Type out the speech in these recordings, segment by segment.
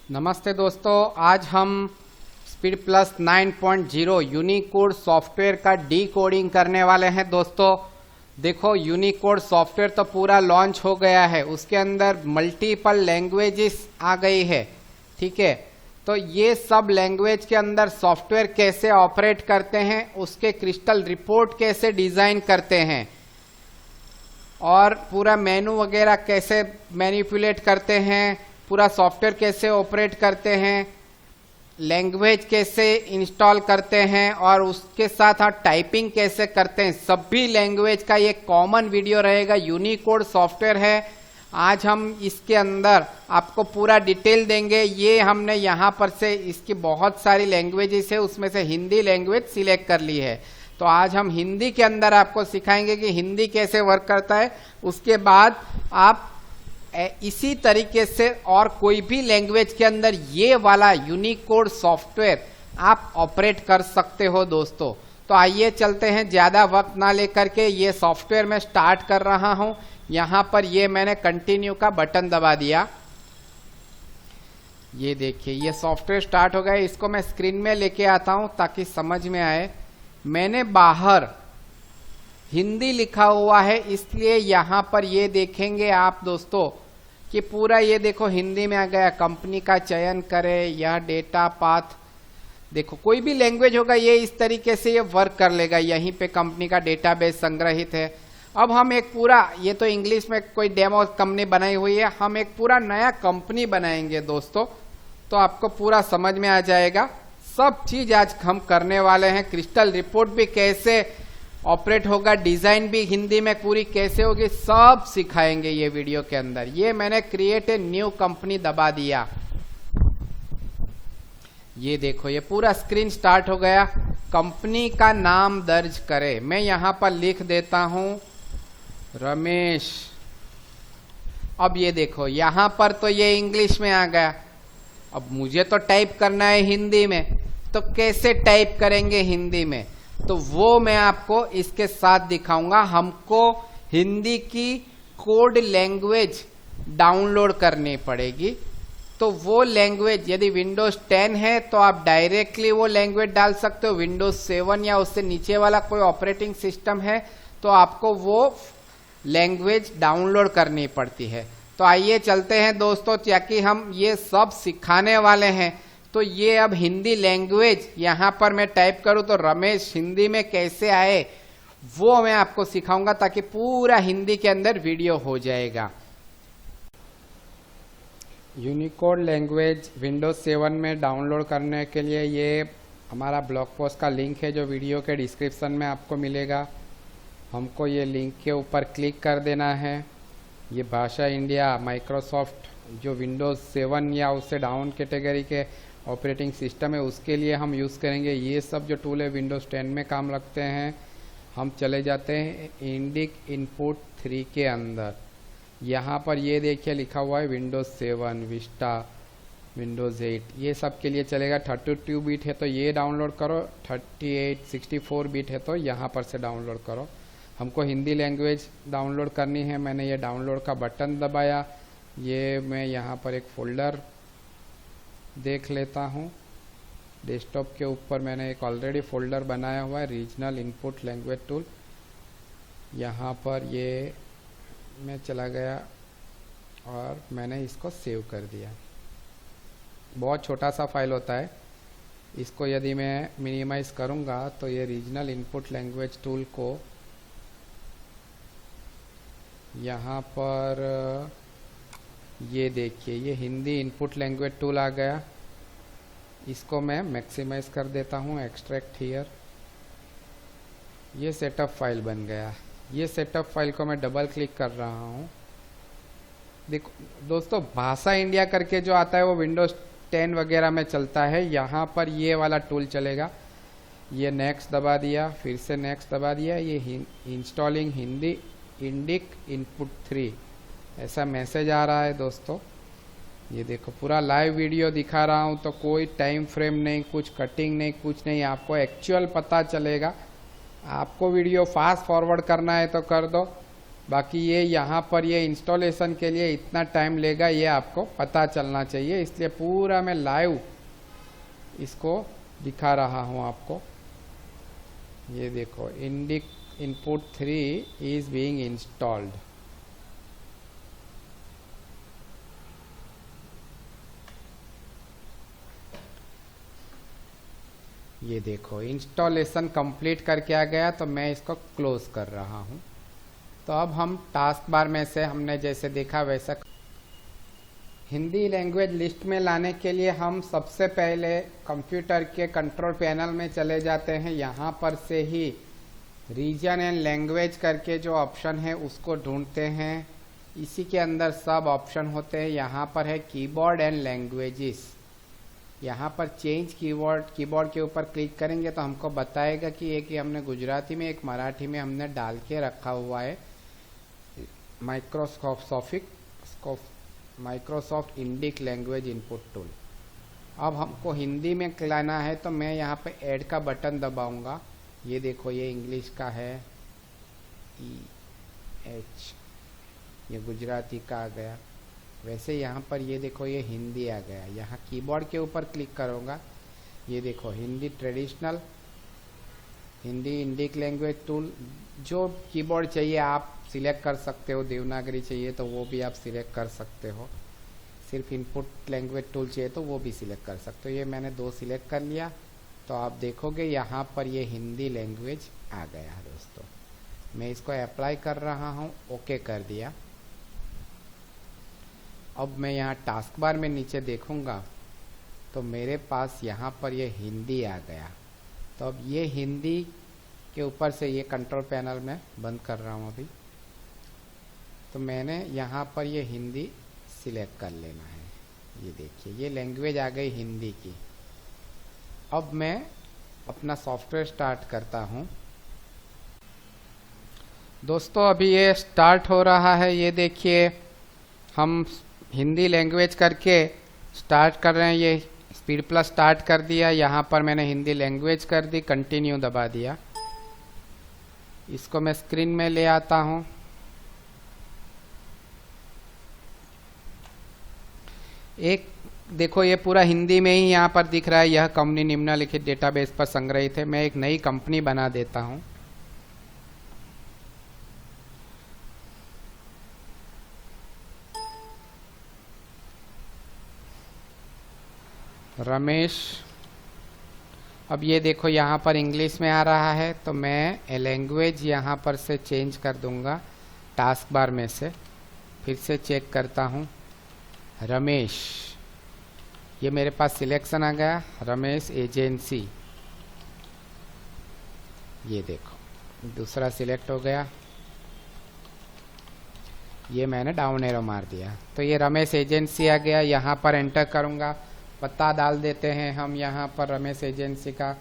नमस्ते दोस्तों, आज हम स्पीड प्लस 9.0 यूनिकोड सॉफ्टवेयर का डी कोडिंग करने वाले हैं। दोस्तों देखो, यूनिकोड सॉफ्टवेयर तो पूरा लॉन्च हो गया है, उसके अंदर मल्टीपल लैंग्वेजेस आ गई है। ठीक है, तो ये सब लैंग्वेज के अंदर सॉफ्टवेयर कैसे ऑपरेट करते हैं, उसके क्रिस्टल रिपोर्ट कैसे डिजाइन करते हैं और पूरा मेनू वगैरह कैसे मैनिपुलेट करते हैं, पूरा सॉफ्टवेयर कैसे ऑपरेट करते हैं, लैंग्वेज कैसे इंस्टॉल करते हैं और उसके साथ टाइपिंग कैसे करते हैं, सभी लैंग्वेज का ये कॉमन वीडियो रहेगा। यूनिकोड सॉफ्टवेयर है, आज हम इसके अंदर आपको पूरा डिटेल देंगे। ये हमने यहाँ पर से इसकी बहुत सारी लैंग्वेजेस है, उसमें से हिंदी लैंग्वेज सिलेक्ट कर ली है। तो आज हम हिंदी के अंदर आपको सिखाएंगे कि हिंदी कैसे वर्क करता है। उसके बाद आप इसी तरीके से और कोई भी लैंग्वेज के अंदर ये वाला यूनिकोड सॉफ्टवेयर आप ऑपरेट कर सकते हो दोस्तों। तो आइए चलते हैं, ज्यादा वक्त ना लेकर के ये सॉफ्टवेयर मैं स्टार्ट कर रहा हूं। यहां पर ये मैंने कंटिन्यू का बटन दबा दिया। ये देखिए, ये सॉफ्टवेयर स्टार्ट हो गया। इसको मैं स्क्रीन में लेके आता हूं ताकि समझ में आए। मैंने बाहर हिंदी लिखा हुआ है, इसलिए यहां पर ये देखेंगे आप दोस्तों कि पूरा ये देखो हिंदी में आ गया। कंपनी का चयन करें, यह डेटा पाथ, देखो कोई भी लैंग्वेज होगा ये इस तरीके से ये वर्क कर लेगा। यहीं पे कंपनी का डेटाबेस संग्रहित है। अब हम एक पूरा, ये तो इंग्लिश में कोई डेमो कंपनी बनाई हुई है, हम एक पूरा नया कंपनी बनाएंगे दोस्तों, तो आपको पूरा समझ में आ जाएगा। सब चीज आज हम करने वाले हैं। क्रिस्टल रिपोर्ट भी कैसे ऑपरेट होगा, डिजाइन भी हिंदी में पूरी कैसे होगी, सब सिखाएंगे ये वीडियो के अंदर। ये मैंने क्रिएट ए न्यू कंपनी दबा दिया। ये देखो, ये पूरा स्क्रीन स्टार्ट हो गया। कंपनी का नाम दर्ज करें, मैं यहां पर लिख देता हूं रमेश। अब ये देखो, यहां पर तो ये इंग्लिश में आ गया। अब मुझे तो टाइप करना है हिंदी में, तो कैसे टाइप करेंगे हिंदी में, तो वो मैं आपको इसके साथ दिखाऊंगा। हमको हिंदी की कोड लैंग्वेज डाउनलोड करनी पड़ेगी। तो वो लैंग्वेज, यदि विंडोज 10 है तो आप डायरेक्टली वो लैंग्वेज डाल सकते हो। विंडोज 7 या उससे नीचे वाला कोई ऑपरेटिंग सिस्टम है तो आपको वो लैंग्वेज डाउनलोड करनी पड़ती है। तो आइए चलते हैं दोस्तों, ताकि हम ये सब सिखाने वाले हैं। तो ये अब हिंदी लैंग्वेज यहां पर मैं टाइप करूं तो रमेश हिंदी में कैसे आए वो मैं आपको सिखाऊंगा, ताकि पूरा हिंदी के अंदर वीडियो हो जाएगा। यूनिकोड लैंग्वेज विंडोज 7 में डाउनलोड करने के लिए ये हमारा ब्लॉग पोस्ट का लिंक है, जो वीडियो के डिस्क्रिप्शन में आपको मिलेगा। हमको ये लिंक के ऊपर क्लिक कर देना है। ये भाषा इंडिया माइक्रोसॉफ्ट जो विंडोज 7 या उससे डाउन कैटेगरी के ऑपरेटिंग सिस्टम है उसके लिए हम यूज़ करेंगे। ये सब जो टूल है विंडोज़ 10 में काम लगते हैं। हम चले जाते हैं इंडिक इनपुट 3 के अंदर। यहाँ पर ये देखिए लिखा हुआ है विंडोज़ 7, विस्टा, विंडोज़ 8, ये सब के लिए चलेगा। 32 बिट है तो ये डाउनलोड करो, 38, 64 बिट है तो यहाँ पर से डाउनलोड करो। हमको हिंदी लैंग्वेज डाउनलोड करनी है। मैंने ये डाउनलोड का बटन दबाया। ये मैं यहाँ पर एक फ़ोल्डर देख लेता हूँ। डेस्कटॉप के ऊपर मैंने एक ऑलरेडी फ़ोल्डर बनाया हुआ है, रीजनल इनपुट लैंग्वेज टूल। यहाँ पर ये मैं चला गया और मैंने इसको सेव कर दिया। बहुत छोटा सा फाइल होता है। इसको यदि मैं मिनिमाइज़ करूँगा तो ये रीजनल इनपुट लैंग्वेज टूल को यहाँ पर ये देखिए, ये हिंदी इनपुट लैंग्वेज टूल आ गया। इसको मैं मैक्सिमाइज कर देता हूँ, एक्सट्रैक्ट हियर। ये सेटअप फाइल बन गया। ये सेटअप फाइल को मैं डबल क्लिक कर रहा हूँ। देखो दोस्तों, भाषा इंडिया करके जो आता है वो विंडोज 10 वगैरह में चलता है। यहाँ पर ये वाला टूल चलेगा। ये नेक्स्ट दबा दिया, फिर से नेक्स्ट दबा दिया। ये इंस्टॉलिंग हिंदी इंडिक इनपुट 3 ऐसा मैसेज आ रहा है दोस्तों। ये देखो, पूरा लाइव वीडियो दिखा रहा हूँ, तो कोई टाइम फ्रेम नहीं, कुछ कटिंग नहीं, कुछ नहीं, आपको एक्चुअल पता चलेगा। आपको वीडियो फास्ट फॉरवर्ड करना है तो कर दो, बाकी ये यहाँ पर ये इंस्टॉलेशन के लिए इतना टाइम लेगा ये आपको पता चलना चाहिए, इसलिए पूरा मैं लाइव इसको दिखा रहा हूँ आपको। ये देखो Indic input 3 is being installed. ये देखो इंस्टॉलेशन कंप्लीट करके आ गया, तो मैं इसको क्लोज कर रहा हूँ। तो अब हम टास्क बार में से हमने जैसे देखा वैसा हिंदी लैंग्वेज लिस्ट में लाने के लिए हम सबसे पहले कंप्यूटर के कंट्रोल पैनल में चले जाते हैं। यहाँ पर से ही रीजन एंड लैंग्वेज करके जो ऑप्शन है उसको ढूंढते हैं। इसी के अंदर सब ऑप्शन होते हैं। यहाँ पर है कीबोर्ड एंड लैंग्वेजेस। यहाँ पर चेंज कीबोर्ड के ऊपर क्लिक करेंगे तो हमको बताएगा कि एक ही हमने गुजराती में एक मराठी में हमने डाल के रखा हुआ है Microsoft Indic language input tool. अब हमको हिंदी में लाना है तो मैं यहाँ पे ऐड का बटन दबाऊंगा। ये देखो ये इंग्लिश का है EH, ये गुजराती का आ गया। वैसे यहाँ पर ये देखो ये हिंदी आ गया। यहाँ कीबोर्ड के ऊपर क्लिक करूँगा, ये देखो Hindi traditional, Hindi Indic language tool. जो कीबोर्ड चाहिए आप सिलेक्ट कर सकते हो। देवनागरी चाहिए तो वो भी आप सिलेक्ट कर सकते हो। सिर्फ इनपुट लैंग्वेज टूल चाहिए तो वो भी सिलेक्ट कर सकते हो। ये मैंने 2 सिलेक्ट कर लिया तो आप देखोगे यहाँ पर ये हिंदी लैंग्वेज आ गया है दोस्तों। मैं इसको अप्लाई कर रहा हूँ, ओके कर दिया। अब मैं यहाँ टास्क बार में नीचे देखूँगा तो मेरे पास यहाँ पर ये हिंदी आ गया। तो अब ये हिंदी के ऊपर से ये कंट्रोल पैनल में बंद कर रहा हूँ अभी। तो मैंने यहाँ पर ये हिंदी सिलेक्ट कर लेना है। ये देखिए ये लैंग्वेज आ गई हिंदी की। अब मैं अपना सॉफ्टवेयर स्टार्ट करता हूँ दोस्तों। अभी ये स्टार्ट हो रहा है। ये देखिए हम हिंदी लैंग्वेज करके स्टार्ट कर रहे हैं। ये स्पीड प्लस स्टार्ट कर दिया। यहाँ पर मैंने हिंदी लैंग्वेज कर दी, कंटिन्यू दबा दिया। इसको मैं स्क्रीन में ले आता हूँ। एक देखो ये पूरा हिंदी में ही यहाँ पर दिख रहा है। यह कंपनी निम्नलिखित डेटाबेस पर संग्रहित है। मैं एक नई कंपनी बना देता हूँ। रमेश। अब ये देखो यहाँ पर इंग्लिश में आ रहा है तो मैं लैंग्वेज यहाँ पर से चेंज कर दूंगा टास्क बार में से। फिर से चेक करता हूँ रमेश, ये मेरे पास सिलेक्शन आ गया रमेश एजेंसी। ये देखो दूसरा सिलेक्ट हो गया। ये मैंने डाउन एरो मार दिया तो ये रमेश एजेंसी आ गया। यहाँ पर एंटर करूँगा, पता डाल देते हैं हम यहाँ पर रमेश एजेंसी का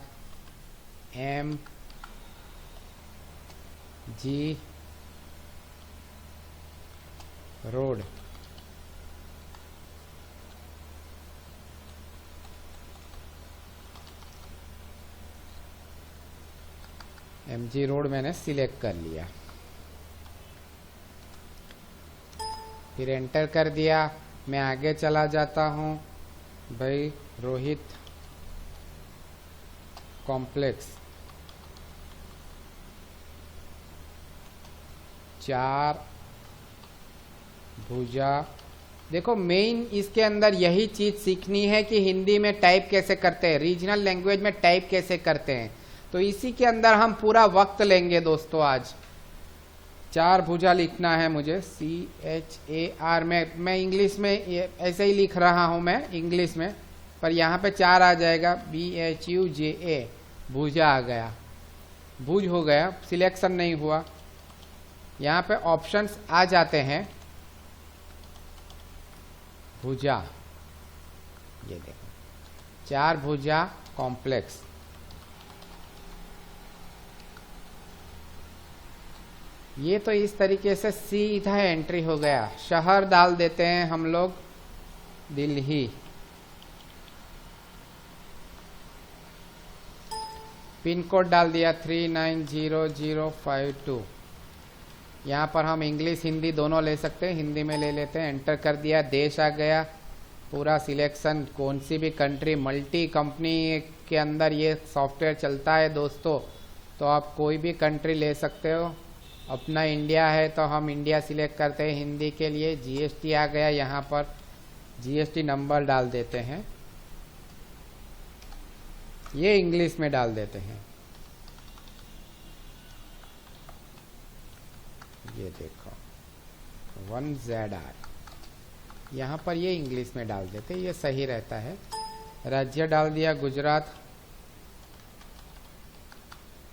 MG रोड। MG रोड मैंने सिलेक्ट कर लिया, फिर एंटर कर दिया। मैं आगे चला जाता हूँ भाई रोहित कॉम्प्लेक्स 4 भुजा। देखो मेन इसके अंदर यही चीज सीखनी है कि हिंदी में टाइप कैसे करते हैं, रीजनल लैंग्वेज में टाइप कैसे करते हैं। तो इसी के अंदर हम पूरा वक्त लेंगे दोस्तों। आज 4 भुजा लिखना है मुझे, CHAR में। मैं इंग्लिश में ऐसे ही लिख रहा हूं मैं इंग्लिश में, पर यहाँ पे 4 आ जाएगा, BHUJA भुजा आ गया, भुज हो गया, सिलेक्शन नहीं हुआ। यहाँ पे ऑप्शंस आ जाते हैं भुजा। ये देखो 4 भुजा कॉम्प्लेक्स। ये तो इस तरीके से सीधा एंट्री हो गया। शहर डाल देते हैं हम लोग दिल्ली। पिन कोड डाल दिया 390052। यहाँ पर हम इंग्लिश हिंदी दोनों ले सकते हैं, हिंदी में ले लेते हैं। एंटर कर दिया, देश आ गया, पूरा सिलेक्शन, कौन सी भी कंट्री, मल्टी कंपनी के अंदर ये सॉफ्टवेयर चलता है दोस्तों, तो आप कोई भी कंट्री ले सकते हो। अपना इंडिया है तो हम इंडिया सिलेक्ट करते हैं हिंदी के लिए। जीएसटी आ गया, यहाँ पर जीएसटी नंबर डाल देते हैं, ये इंग्लिश में डाल देते हैं। ये देखो 1ZR, यहाँ पर ये इंग्लिश में डाल देते, ये सही रहता है। राज्य डाल दिया गुजरात,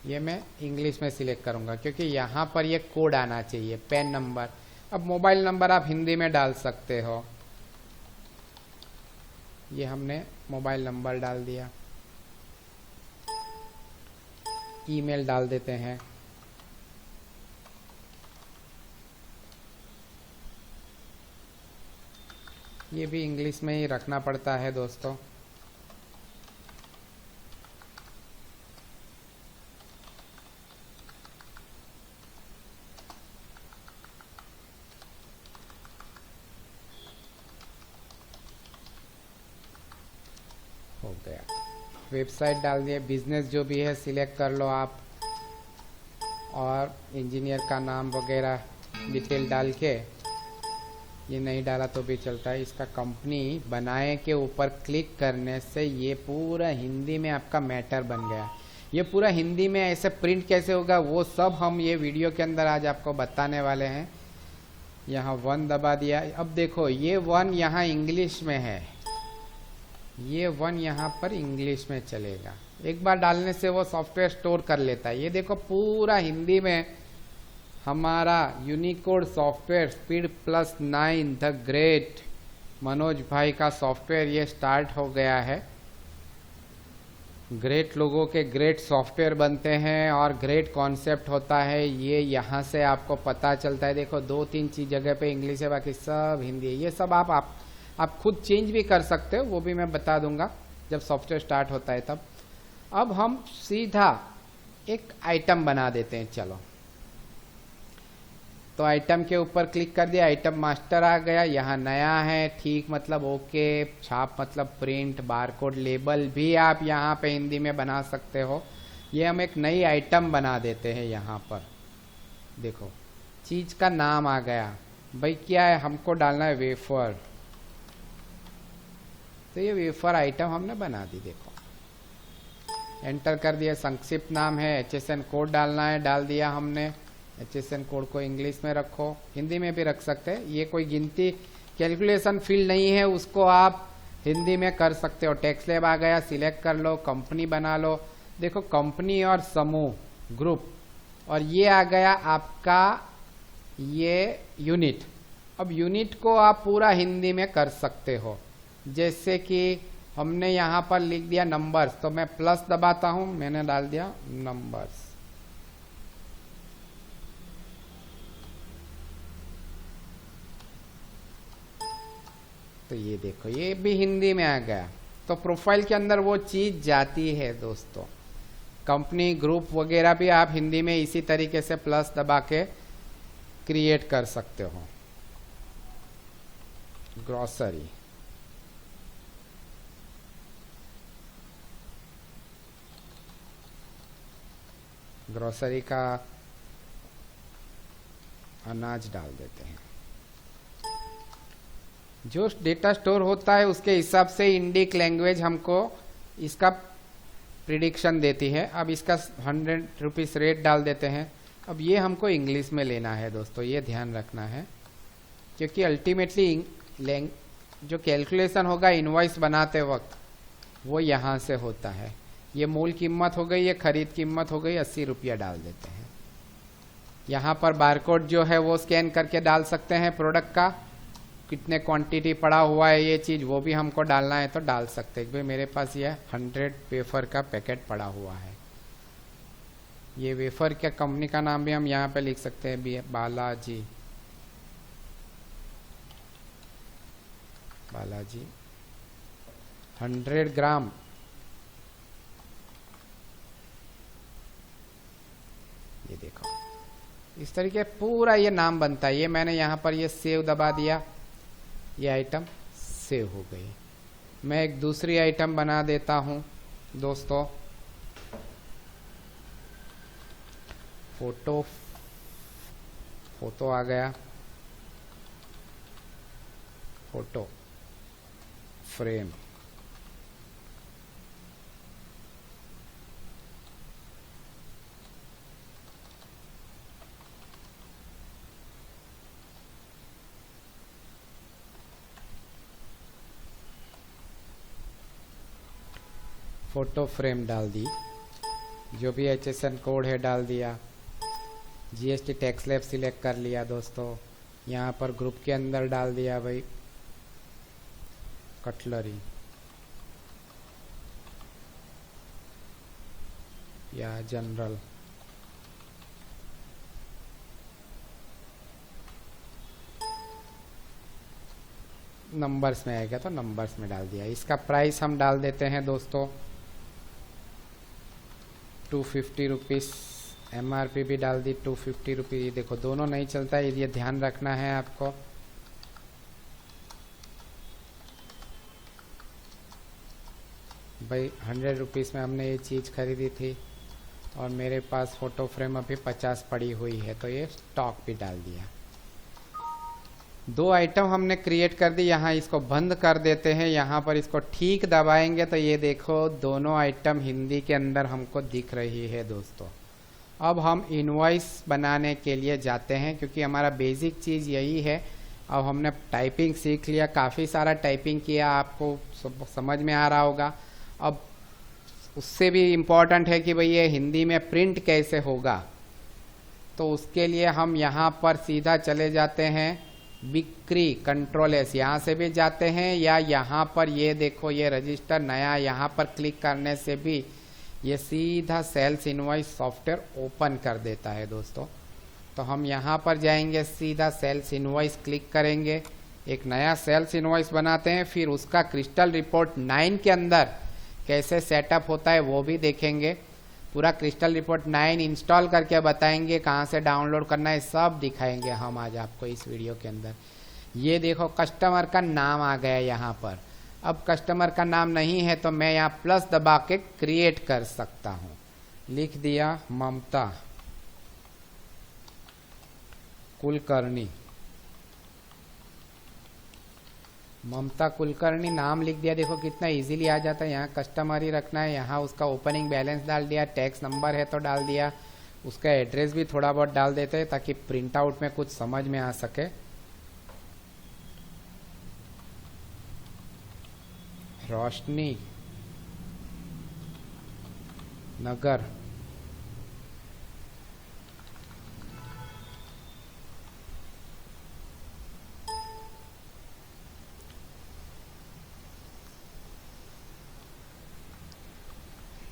ये मैं इंग्लिश में सिलेक्ट करूँगा क्योंकि यहाँ पर ये कोड आना चाहिए, पैन नंबर। अब मोबाइल नंबर आप हिंदी में डाल सकते हो, ये हमने मोबाइल नंबर डाल दिया। ईमेल डाल देते हैं, ये भी इंग्लिश में ही रखना पड़ता है दोस्तों। हो गया, वेबसाइट डाल दिए, बिजनेस जो भी है सिलेक्ट कर लो आप, और इंजीनियर का नाम वगैरह डिटेल डाल के, ये नहीं डाला तो भी चलता है। इसका कंपनी बनाए के ऊपर क्लिक करने से ये पूरा हिंदी में आपका मैटर बन गया। ये पूरा हिंदी में ऐसे प्रिंट कैसे होगा वो सब हम ये वीडियो के अंदर आज आपको बताने वाले हैं। यहाँ 1 दबा दिया, अब देखो ये 1 यहाँ इंग्लिश में है, ये 1 यहाँ पर इंग्लिश में चलेगा। एक बार डालने से वो सॉफ्टवेयर स्टोर कर लेता है। ये देखो पूरा हिंदी में हमारा Unicode software SpeedPlus9 the great Manoj भाई का सॉफ्टवेयर ये स्टार्ट हो गया है। ग्रेट लोगों के ग्रेट सॉफ्टवेयर बनते हैं और ग्रेट कॉन्सेप्ट होता है, ये यहाँ से आपको पता चलता है। देखो 2-3 चीज जगह पे इंग्लिश है, बाकी सब हिंदी है। ये सब आप खुद चेंज भी कर सकते हो, वो भी मैं बता दूंगा जब सॉफ्टवेयर स्टार्ट होता है तब। अब हम सीधा एक आइटम बना देते हैं, चलो। तो आइटम के ऊपर क्लिक कर दिया, आइटम मास्टर आ गया, यहाँ नया है, ठीक मतलब ओके, छाप मतलब प्रिंट, बारकोड, लेबल भी आप यहाँ पे हिंदी में बना सकते हो। ये हम एक नई आइटम बना देते हैं। यहाँ पर देखो चीज का नाम आ गया, भाई क्या है, हमको डालना है वेफर, तो ये वेफर आइटम हमने बना दी। देखो एंटर कर दिया, संक्षिप्त नाम है, HSN कोड डालना है, डाल दिया हमने। HSN कोड को इंग्लिश में रखो, हिंदी में भी रख सकते हैं। ये कोई गिनती कैलकुलेशन फील्ड नहीं है, उसको आप हिंदी में कर सकते हो। टैक्स लैब आ गया, सिलेक्ट कर लो, कंपनी बना लो। देखो कंपनी और समूह, ग्रुप, और ये आ गया आपका ये यूनिट। अब यूनिट को आप पूरा हिंदी में कर सकते हो, जैसे कि हमने यहाँ पर लिख दिया नंबर्स, तो मैं प्लस दबाता हूं, मैंने डाल दिया नंबर्स। तो ये देखो ये भी हिंदी में आ गया। तो प्रोफाइल के अंदर वो चीज जाती है दोस्तों। कंपनी, ग्रुप वगैरह भी आप हिंदी में इसी तरीके से प्लस दबा के क्रिएट कर सकते हो। ग्रोसरी, ग्रोसरी का अनाज डाल देते हैं। जो डेटा स्टोर होता है उसके हिसाब से इंडिक लैंग्वेज हमको इसका प्रिडिक्शन देती है। अब इसका 100 रुपीज रेट डाल देते हैं। अब ये हमको इंग्लिश में लेना है दोस्तों, ये ध्यान रखना है, क्योंकि अल्टीमेटली जो कैलकुलेशन होगा इनवॉइस बनाते वक्त वो यहाँ से होता है। ये मूल कीमत हो गई, ये खरीद कीमत हो गई, 80 रुपया डाल देते हैं। यहाँ पर बारकोड जो है वो स्कैन करके डाल सकते हैं, प्रोडक्ट का कितने क्वांटिटी पड़ा हुआ है ये चीज, वो भी हमको डालना है तो डाल सकते हैं। भाई मेरे पास ये 100 वेफर का पैकेट पड़ा हुआ है। ये वेफर क्या कंपनी का नाम भी हम यहाँ पे लिख सकते हैं, बालाजी, बालाजी 100 ग्राम। ये देखो इस तरीके पूरा ये नाम बनता है। ये मैंने यहाँ पर ये सेव दबा दिया, ये आइटम सेव हो गई। मैं एक दूसरी आइटम बना देता हूँ दोस्तों, फोटो आ गया, फोटो फ्रेम। फोटो फ्रेम डाल दी, जो भी HSN कोड है डाल दिया, GST टैक्स स्लैब सिलेक्ट कर लिया दोस्तों। यहाँ पर ग्रुप के अंदर डाल दिया भाई कटलरी या जनरल, नंबर्स में आएगा तो नंबर्स में डाल दिया। इसका प्राइस हम डाल देते हैं दोस्तों 250 रुपीज़। MRP भी डाल दी 250 रुपीज़। देखो दोनों नहीं चलता है, ये ध्यान रखना है आपको। भाई 100 रुपीज़ में हमने ये चीज़ खरीदी थी और मेरे पास फ़ोटो फ्रेम अभी 50 पड़ी हुई है, तो ये स्टॉक भी डाल दिया। 2 आइटम हमने क्रिएट कर दी। यहाँ इसको बंद कर देते हैं, यहाँ पर इसको ठीक दबाएंगे तो ये देखो दोनों आइटम हिंदी के अंदर हमको दिख रही है दोस्तों। अब हम इनवॉइस बनाने के लिए जाते हैं, क्योंकि हमारा बेसिक चीज़ यही है। अब हमने टाइपिंग सीख लिया, काफ़ी सारा टाइपिंग किया, आपको समझ में आ रहा होगा। अब उससे भी इम्पॉर्टेंट है कि भाई ये हिंदी में प्रिंट कैसे होगा, तो उसके लिए हम यहाँ पर सीधा चले जाते हैं बिक्री कंट्रोल एस, यहाँ से भी जाते हैं, या यहाँ पर ये देखो ये रजिस्टर नया, यहाँ पर क्लिक करने से भी ये सीधा सेल्स इनवॉइस सॉफ्टवेयर ओपन कर देता है दोस्तों। तो हम यहाँ पर जाएंगे, सीधा सेल्स इनवॉइस क्लिक करेंगे, एक नया सेल्स इनवॉइस बनाते हैं, फिर उसका क्रिस्टल रिपोर्ट 9 के अंदर कैसे सेटअप होता है वो भी देखेंगे। पूरा क्रिस्टल रिपोर्ट 9 इंस्टॉल करके बताएंगे, कहाँ से डाउनलोड करना है सब दिखाएंगे हम आज आपको इस वीडियो के अंदर। ये देखो कस्टमर का नाम आ गया यहाँ पर। अब कस्टमर का नाम नहीं है तो मैं यहाँ प्लस दबा के क्रिएट कर सकता हूँ। लिख दिया ममता कुलकर्णी, ममता कुलकर्णी नाम लिख दिया। देखो कितना इजीली आ जाता है। यहाँ कस्टमर ही रखना है, यहाँ उसका ओपनिंग बैलेंस डाल दिया, टैक्स नंबर है तो डाल दिया, उसका एड्रेस भी थोड़ा बहुत डाल देते हैं ताकि प्रिंट आउट में कुछ समझ में आ सके। रोशनी नगर,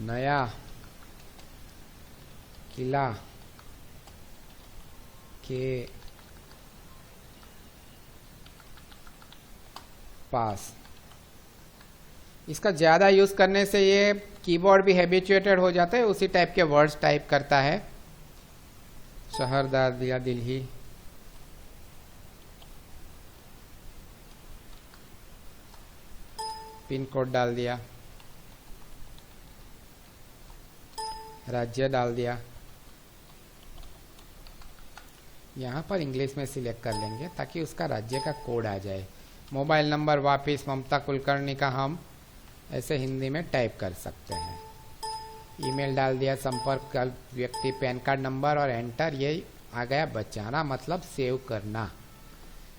नया किला के पास। इसका ज़्यादा यूज़ करने से ये कीबोर्ड भी हैबिचुएटेड हो जाता है, उसी टाइप के वर्ड्स टाइप करता है। शहर डाल दिया दिल्ली, पिन कोड डाल दिया, राज्य डाल दिया। यहाँ पर इंग्लिश में सिलेक्ट कर लेंगे ताकि उसका राज्य का कोड आ जाए। मोबाइल नंबर वापस ममता कुलकर्णी का हम ऐसे हिंदी में टाइप कर सकते हैं। ईमेल डाल दिया, संपर्क व्यक्ति, पैन कार्ड नंबर और एंटर। ये आ गया बचाना मतलब सेव करना।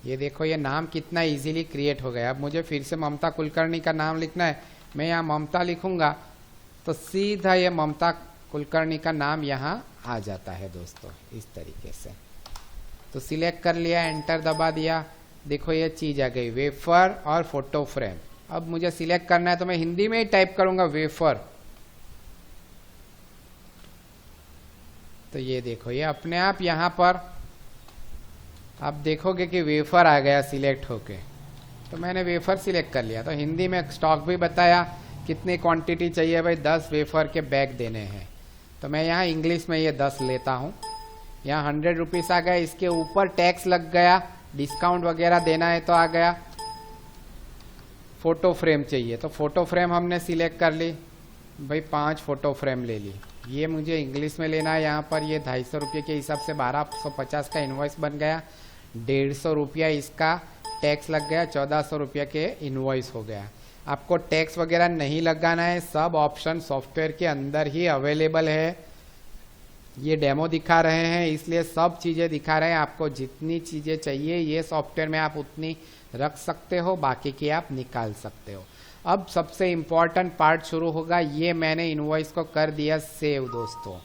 ये देखो ये नाम कितना इजीली क्रिएट हो गया। अब मुझे फिर से ममता कुलकर्णी का नाम लिखना है, मैं यहाँ ममता लिखूंगा तो सीधा ये ममता कुलकर्णी का नाम यहाँ आ जाता है दोस्तों इस तरीके से। तो सिलेक्ट कर लिया, एंटर दबा दिया, देखो ये चीज़ आ गई वेफर और फोटो फ्रेम। अब मुझे सिलेक्ट करना है तो मैं हिंदी में ही टाइप करूंगा वेफर। तो ये देखो ये अपने आप यहाँ पर आप देखोगे कि वेफर आ गया सिलेक्ट होके। तो मैंने वेफर सिलेक्ट कर लिया। तो हिंदी में स्टॉक भी बताया कितनी क्वांटिटी चाहिए, भाई 10 वेफर के बैग देने हैं। तो मैं यहाँ इंग्लिश में ये 10 लेता हूँ। यहाँ 100 रुपीज़ आ गया, इसके ऊपर टैक्स लग गया, डिस्काउंट वगैरह देना है तो आ गया। फ़ोटो फ्रेम चाहिए तो फ़ोटो फ्रेम हमने सिलेक्ट कर ली भाई, 5 फ़ोटो फ्रेम ले ली। ये मुझे इंग्लिश में लेना है, यहाँ पर ये 250 रुपये के हिसाब से 1250 का इन्वॉइस बन गया। 150 रुपया इसका टैक्स लग गया, 1400 रुपये के इन्वॉइस हो गया। आपको टैक्स वगैरह नहीं लगाना है, सब ऑप्शन सॉफ्टवेयर के अंदर ही अवेलेबल है। ये डेमो दिखा रहे हैं इसलिए सब चीज़ें दिखा रहे हैं, आपको जितनी चीज़ें चाहिए ये सॉफ्टवेयर में आप उतनी रख सकते हो, बाकी की आप निकाल सकते हो। अब सबसे इम्पॉर्टेंट पार्ट शुरू होगा। ये मैंने इनवॉइस को कर दिया सेव दोस्तों,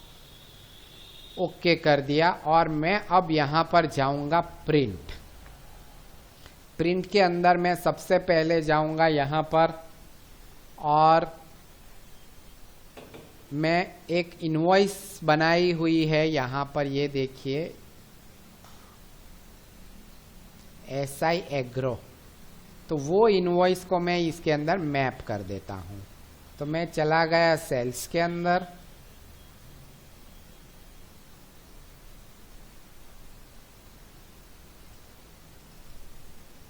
ओके कर दिया, और मैं अब यहाँ पर जाऊँगा प्रिंट। प्रिंट के अंदर मैं सबसे पहले जाऊँगा यहाँ पर, और मैं एक इनवॉइस बनाई हुई है यहाँ पर, ये देखिए SI एग्रो, तो वो इनवॉइस को मैं इसके अंदर मैप कर देता हूँ। तो मैं चला गया सेल्स के अंदर,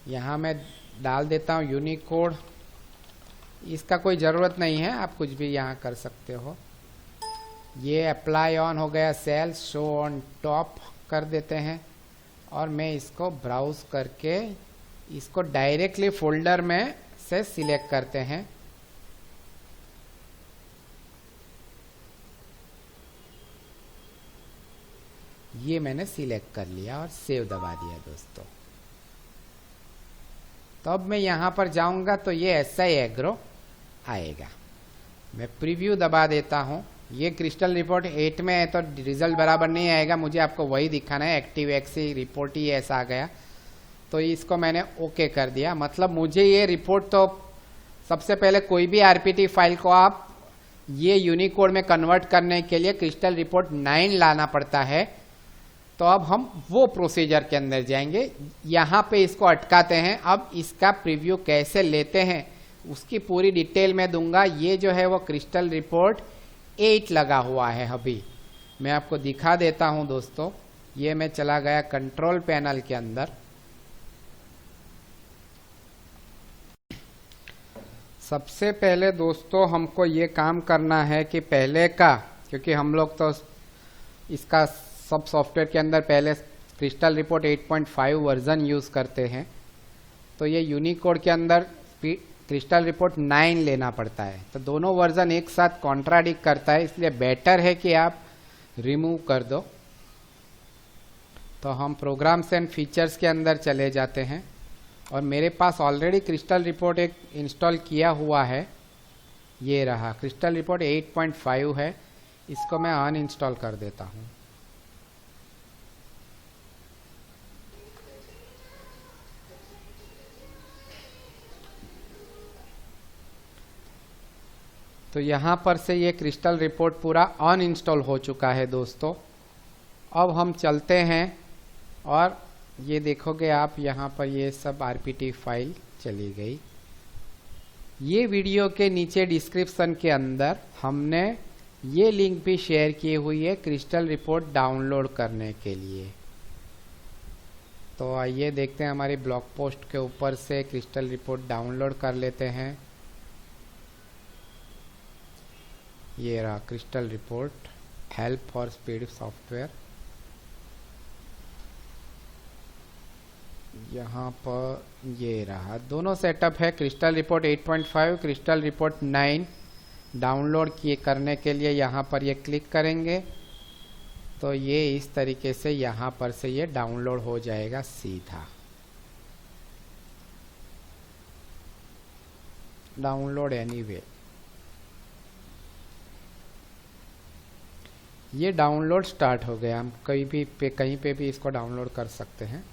यहाँ मैं डाल देता हूँ यूनिकोड। इसका कोई ज़रूरत नहीं है, आप कुछ भी यहाँ कर सकते हो। ये अप्लाई ऑन हो गया, सेल्स शो ऑन टॉप कर देते हैं, और मैं इसको ब्राउज करके इसको डायरेक्टली फोल्डर में से सिलेक्ट करते हैं। ये मैंने सिलेक्ट कर लिया और सेव दबा दिया दोस्तों। तो अब मैं यहाँ पर जाऊँगा तो ये SI एग्रो आएगा। मैं प्रीव्यू दबा देता हूँ। ये क्रिस्टल रिपोर्ट 8 में है तो रिजल्ट बराबर नहीं आएगा, मुझे आपको वही दिखाना है। एक्टिव एक्सी रिपोर्ट ही ऐसा आ गया, तो इसको मैंने ओके कर दिया। मतलब मुझे ये रिपोर्ट, तो सबसे पहले कोई भी RPT फाइल को आप ये यूनिकोड में कन्वर्ट करने के लिए क्रिस्टल रिपोर्ट 9 लाना पड़ता है। तो अब हम वो प्रोसीजर के अंदर जाएंगे, यहाँ पे इसको अटकाते हैं। अब इसका प्रीव्यू कैसे लेते हैं उसकी पूरी डिटेल में दूंगा। ये जो है वो क्रिस्टल रिपोर्ट 8 लगा हुआ है। अभी मैं आपको दिखा देता हूं दोस्तों। ये मैं चला गया कंट्रोल पैनल के अंदर। सबसे पहले दोस्तों हमको ये काम करना है कि पहले का, क्योंकि हम लोग तो इसका सब सॉफ्टवेयर के अंदर पहले क्रिस्टल रिपोर्ट 8.5 वर्जन यूज़ करते हैं, तो ये यूनिकोड के अंदर क्रिस्टल रिपोर्ट 9 लेना पड़ता है। तो दोनों वर्जन एक साथ कॉन्ट्राडिक्ट करता है, इसलिए बेटर है कि आप रिमूव कर दो। तो हम प्रोग्राम्स एंड फीचर्स के अंदर चले जाते हैं, और मेरे पास ऑलरेडी क्रिस्टल रिपोर्ट एक इंस्टॉल किया हुआ है। ये रहा क्रिस्टल रिपोर्ट 8.5 है, इसको मैं अनइंस्टॉल कर देता हूँ। तो यहाँ पर से ये क्रिस्टल रिपोर्ट पूरा अनइंस्टॉल हो चुका है दोस्तों। अब हम चलते हैं और ये देखोगे आप यहाँ पर ये सब RPT फाइल चली गई। ये वीडियो के नीचे डिस्क्रिप्शन के अंदर हमने ये लिंक भी शेयर की हुई है क्रिस्टल रिपोर्ट डाउनलोड करने के लिए। तो आइए देखते हैं, हमारी ब्लॉग पोस्ट के ऊपर से क्रिस्टल रिपोर्ट डाउनलोड कर लेते हैं। ये रहा crystal report help for speed software. यहाँ पर ये रहा, दोनों सेटअप है, crystal report 8.5, crystal report 9। Download किए करने के लिए यहाँ पर ये क्लिक करेंगे तो ये इस तरीके से यहाँ पर से ये डाउनलोड हो जाएगा सीधा। डाउनलोड एनीवे, ये डाउनलोड स्टार्ट हो गया। हम कहीं पे भी इसको डाउनलोड कर सकते हैं।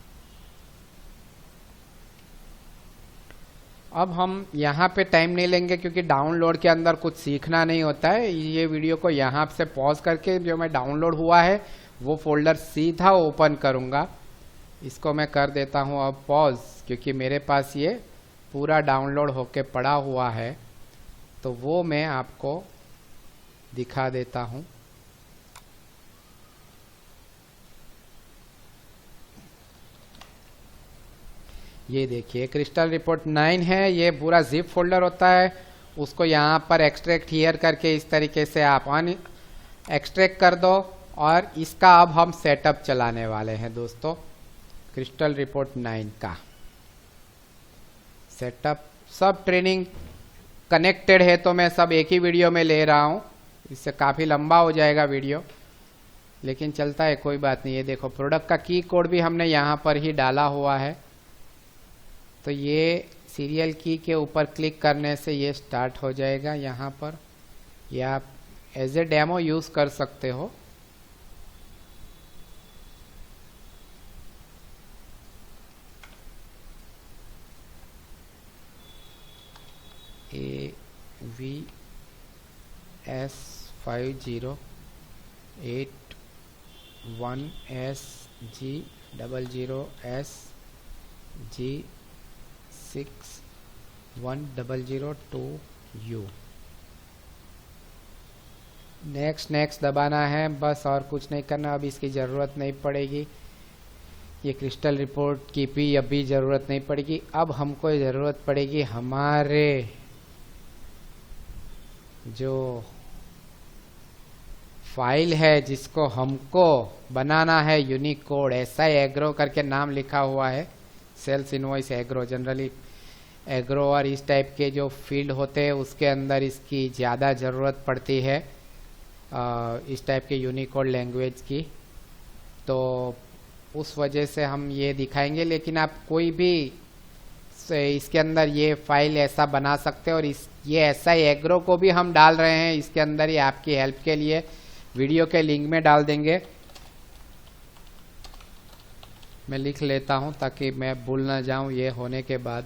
अब हम यहाँ पे टाइम नहीं लेंगे क्योंकि डाउनलोड के अंदर कुछ सीखना नहीं होता है। ये वीडियो को यहाँ से पॉज करके जो मैं डाउनलोड हुआ है वो फोल्डर सीधा ओपन करूँगा। इसको मैं कर देता हूँ अब पॉज, क्योंकि मेरे पास ये पूरा डाउनलोड होके पड़ा हुआ है, तो वो मैं आपको दिखा देता हूँ। ये देखिए क्रिस्टल रिपोर्ट 9 है, ये पूरा जिप फोल्डर होता है, उसको यहाँ पर एक्सट्रैक्ट हियर करके इस तरीके से आप ऑन एक्सट्रैक्ट कर दो और इसका अब हम सेटअप चलाने वाले हैं दोस्तों। क्रिस्टल रिपोर्ट 9 का सेटअप सब ट्रेनिंग कनेक्टेड है तो मैं सब एक ही वीडियो में ले रहा हूँ, इससे काफ़ी लंबा हो जाएगा वीडियो, लेकिन चलता है कोई बात नहीं। ये देखो प्रोडक्ट का की कोड भी हमने यहाँ पर ही डाला हुआ है, तो ये सीरियल की के ऊपर क्लिक करने से ये स्टार्ट हो जाएगा यहाँ पर। ये आप एज ए डेमो यूज़ कर सकते हो। AVS5081SG002U नेक्स्ट दबाना है बस, और कुछ नहीं करना। अब इसकी ज़रूरत नहीं पड़ेगी, ये क्रिस्टल रिपोर्ट की भी अभी ज़रूरत नहीं पड़ेगी। अब हमको ज़रूरत पड़ेगी हमारे जो फाइल है जिसको हमको बनाना है यूनिकोड, ऐसा एग्रो करके नाम लिखा हुआ है, sales invoice agro. Generally agro और इस टाइप के जो फील्ड होते हैं उसके अंदर इसकी ज़्यादा ज़रूरत पड़ती है इस टाइप के यूनिकोड लैंग्वेज की, तो उस वजह से हम ये दिखाएंगे। लेकिन आप कोई भी इसके अंदर ये फाइल ऐसा बना सकते हैं, और ये ऐसा एग्रो को भी हम डाल रहे हैं इसके अंदर ही आपकी हेल्प के लिए, वीडियो के लिंक में डाल देंगे। मैं लिख लेता हूं ताकि मैं भूल ना जाऊं ये होने के बाद।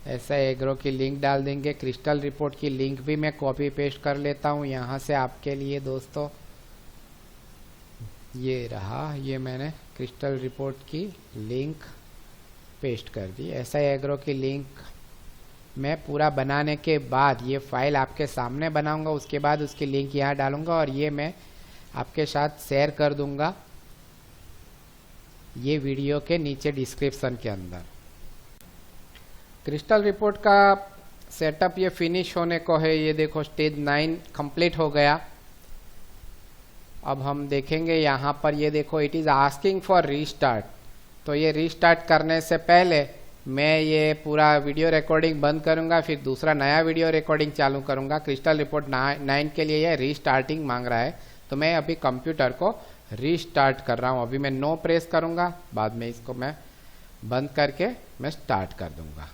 ऐसा एग्रो की लिंक डाल देंगे। क्रिस्टल रिपोर्ट की लिंक भी मैं कॉपी पेस्ट कर लेता हूं यहाँ से आपके लिए दोस्तों। ये रहा, ये मैंने क्रिस्टल रिपोर्ट की लिंक पेस्ट कर दी। ऐसा एग्रो की लिंक मैं पूरा बनाने के बाद ये फाइल आपके सामने बनाऊंगा, उसके बाद उसकी लिंक यहाँ डालूंगा और ये मैं आपके साथ शेयर कर दूंगा ये वीडियो के नीचे डिस्क्रिप्शन के अंदर। क्रिस्टल रिपोर्ट का सेटअप ये फिनिश होने को है। ये देखो स्टेज 9 कंप्लीट हो गया। अब हम देखेंगे यहाँ पर, ये देखो it is asking for restart. तो ये रीस्टार्ट करने से पहले मैं ये पूरा वीडियो रिकॉर्डिंग बंद करूँगा, फिर दूसरा नया वीडियो रिकॉर्डिंग चालू करूँगा। क्रिस्टल रिपोर्ट 9 के लिए ये रीस्टार्टिंग मांग रहा है, तो मैं अभी कंप्यूटर को रीस्टार्ट कर रहा हूँ। अभी मैं नो प्रेस करूँगा, बाद में इसको मैं बंद करके मैं स्टार्ट कर दूँगा।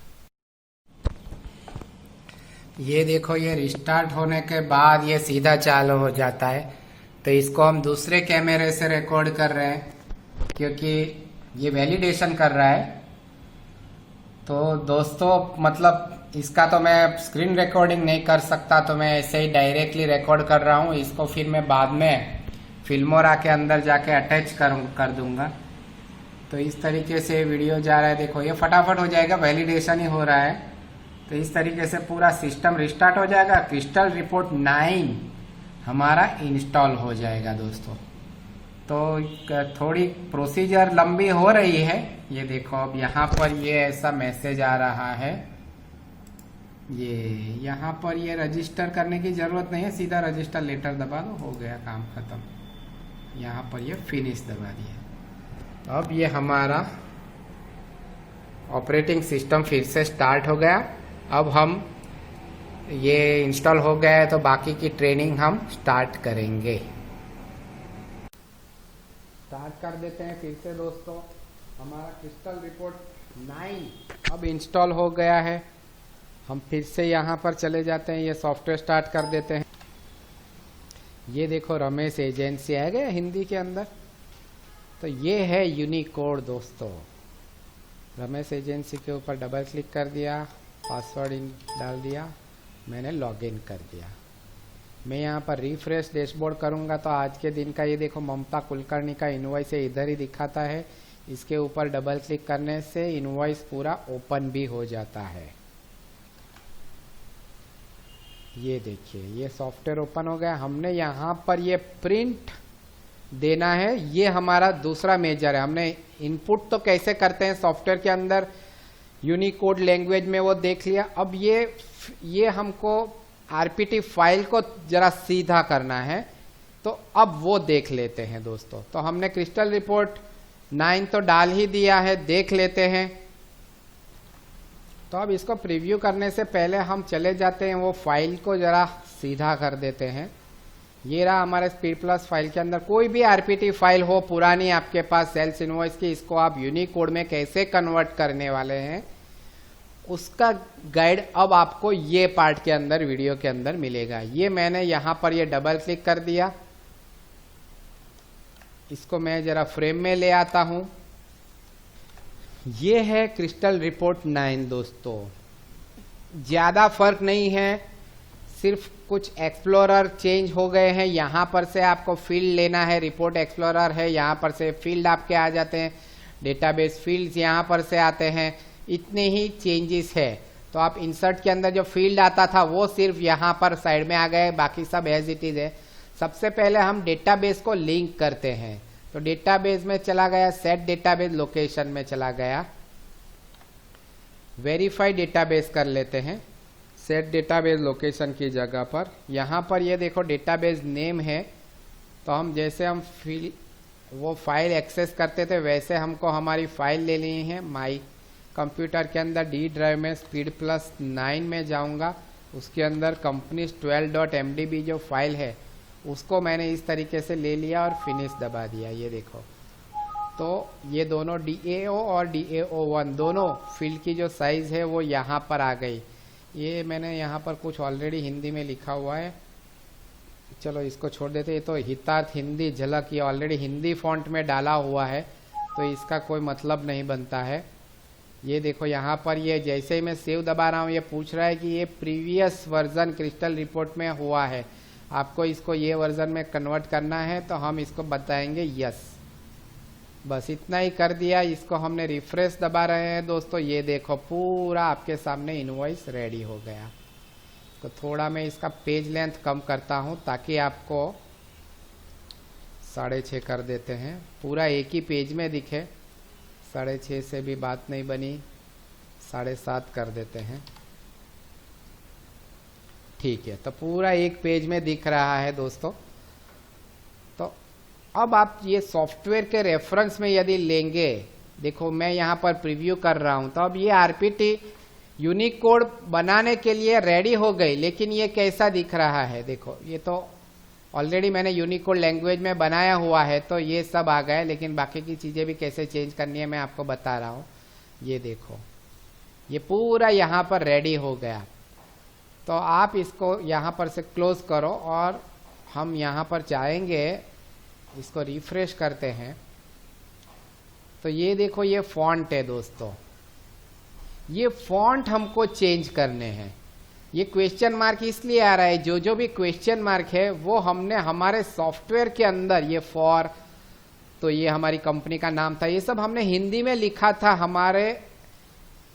ये देखो ये रिस्टार्ट होने के बाद ये सीधा चालू हो जाता है। तो इसको हम दूसरे कैमरे से रिकॉर्ड कर रहे हैं क्योंकि ये वैलिडेशन कर रहा है। तो दोस्तों मतलब इसका तो मैं स्क्रीन रिकॉर्डिंग नहीं कर सकता, तो मैं ऐसे ही डायरेक्टली रिकॉर्ड कर रहा हूँ। इसको फिर मैं बाद में फिल्मोरा के अंदर जाके अटैच कर दूंगा। तो इस तरीके से वीडियो जा रहा है। देखो ये फटाफट हो जाएगा, वैलिडेशन ही हो रहा है। तो इस तरीके से पूरा सिस्टम रिस्टार्ट हो जाएगा। क्रिस्टल रिपोर्ट 9 हमारा इंस्टॉल हो जाएगा दोस्तों। तो थोड़ी प्रोसीजर लंबी हो रही है। ये देखो अब यहाँ पर ये ऐसा मैसेज आ रहा है, ये यहाँ पर ये रजिस्टर करने की जरूरत नहीं है, सीधा रजिस्टर लेटर दबा दो, हो गया काम खत्म। यहाँ पर ये फिनिश दबा दिया। अब ये हमारा ऑपरेटिंग सिस्टम फिर से स्टार्ट हो गया। अब हम ये इंस्टॉल हो गया है तो बाकी की ट्रेनिंग हम स्टार्ट करेंगे। स्टार्ट कर देते हैं फिर से दोस्तों। हमारा क्रिस्टल रिपोर्ट 9 अब इंस्टॉल हो गया है। हम फिर से यहाँ पर चले जाते हैं, ये सॉफ्टवेयर स्टार्ट कर देते हैं। ये देखो रमेश एजेंसी आ गया हिंदी के अंदर। तो ये है यूनिकोड दोस्तों। रमेश एजेंसी के ऊपर डबल क्लिक कर दिया, पासवर्ड डाल दिया, मैंने लॉगिन कर दिया। मैं यहाँ पर रिफ्रेश डैशबोर्ड करूँगा तो आज के दिन का ये देखो ममता कुलकर्णी का इनवॉइस इधर ही दिखाता है। इसके ऊपर डबल क्लिक करने से इनवॉइस पूरा ओपन भी हो जाता है। ये देखिए ये सॉफ्टवेयर ओपन हो गया। हमने यहाँ पर ये प्रिंट देना है, ये हमारा दूसरा मेजर है। हमने इनपुट तो कैसे करते हैं सॉफ्टवेयर के अंदर यूनिकोड लैंग्वेज में वो देख लिया। अब ये हमको आरपीटी फाइल को जरा सीधा करना है, तो अब वो देख लेते हैं दोस्तों। तो हमने क्रिस्टल रिपोर्ट 9 तो डाल ही दिया है, देख लेते हैं। तो अब इसको प्रीव्यू करने से पहले हम चले जाते हैं, वो फाइल को जरा सीधा कर देते हैं। ये रहा हमारे स्पीड प्लस फाइल के अंदर। कोई भी आरपीटी फाइल हो पुरानी आपके पास सेल्स इनवॉइस की, इसको आप यूनिकोड में कैसे कन्वर्ट करने वाले हैं उसका गाइड अब आपको ये पार्ट के अंदर वीडियो के अंदर मिलेगा। ये मैंने यहां पर ये डबल क्लिक कर दिया, इसको मैं जरा फ्रेम में ले आता हूं। ये है क्रिस्टल रिपोर्ट 9 दोस्तों। ज्यादा फर्क नहीं है, सिर्फ कुछ एक्सप्लोरर चेंज हो गए हैं। यहां पर से आपको फील्ड लेना है, रिपोर्ट एक्सप्लोरर है, यहां पर से फील्ड आपके आ जाते हैं, डेटाबेस फील्ड्स यहां पर से आते हैं। इतने ही चेंजेस है। तो आप इंसर्ट के अंदर जो फील्ड आता था वो सिर्फ यहां पर साइड में आ गए, बाकी सब एज इट इज है। सबसे पहले हम डेटाबेस को लिंक करते हैं, तो डेटाबेस में चला गया, सेट डेटाबेस लोकेशन में चला गया, वेरीफाई डेटाबेस कर लेते हैं सेट डेटाबेस लोकेशन की जगह पर। यहां पर ये देखो डेटाबेस नेम है, तो हम जैसे हम वो फाइल एक्सेस करते थे वैसे हमको हमारी फाइल ले ली है। माई कंप्यूटर के अंदर डी ड्राइव में स्पीड प्लस 9 में जाऊंगा, उसके अंदर कंपनीज 12.mdb जो फाइल है उसको मैंने इस तरीके से ले लिया और फिनिश दबा दिया। ये देखो, तो ये दोनों DAO और DAO1 दोनों फील्ड की जो साइज है वो यहाँ पर आ गई। ये मैंने यहाँ पर कुछ ऑलरेडी हिंदी में लिखा हुआ है, चलो इसको छोड़ देते। ये तो हितार्थ हिंदी झलक, ये ऑलरेडी हिंदी फॉन्ट में डाला हुआ है, तो इसका कोई मतलब नहीं बनता है। ये देखो यहाँ पर ये जैसे ही मैं सेव दबा रहा हूँ ये पूछ रहा है कि ये प्रीवियस वर्जन क्रिस्टल रिपोर्ट में हुआ है, आपको इसको ये वर्जन में कन्वर्ट करना है, तो हम इसको बताएंगे यस। बस इतना ही कर दिया। इसको हमने रिफ्रेश दबा रहे हैं दोस्तों। ये देखो पूरा आपके सामने इनवॉइस रेडी हो गया। तो थोड़ा मैं इसका पेज लेंथ कम करता हूं ताकि आपको 6.5 कर देते हैं, पूरा एक ही पेज में दिखे। 6.5 से भी बात नहीं बनी, 7.5 कर देते हैं। ठीक है, तो पूरा एक पेज में दिख रहा है दोस्तों। तो अब आप ये सॉफ्टवेयर के रेफरेंस में यदि लेंगे, देखो मैं यहाँ पर प्रीव्यू कर रहा हूं, तो अब ये आरपीटी यूनिकोड बनाने के लिए रेडी हो गई। लेकिन ये कैसा दिख रहा है, देखो ये तो ऑलरेडी मैंने यूनिकोड लैंग्वेज में बनाया हुआ है, तो ये सब आ गए। लेकिन बाकी की चीजें भी कैसे चेंज करनी है मैं आपको बता रहा हूं। ये देखो ये पूरा यहाँ पर रेडी हो गया। तो आप इसको यहाँ पर से क्लोज करो और हम यहाँ पर जाएंगे, इसको रिफ्रेश करते हैं। तो ये देखो ये फॉन्ट है दोस्तों, ये फॉन्ट हमको चेंज करने हैं। ये क्वेश्चन मार्क इसलिए आ रहा है, जो भी क्वेश्चन मार्क है वो हमने हमारे सॉफ्टवेयर के अंदर, ये फॉर, तो ये हमारी कंपनी का नाम था, ये सब हमने हिंदी में लिखा था हमारे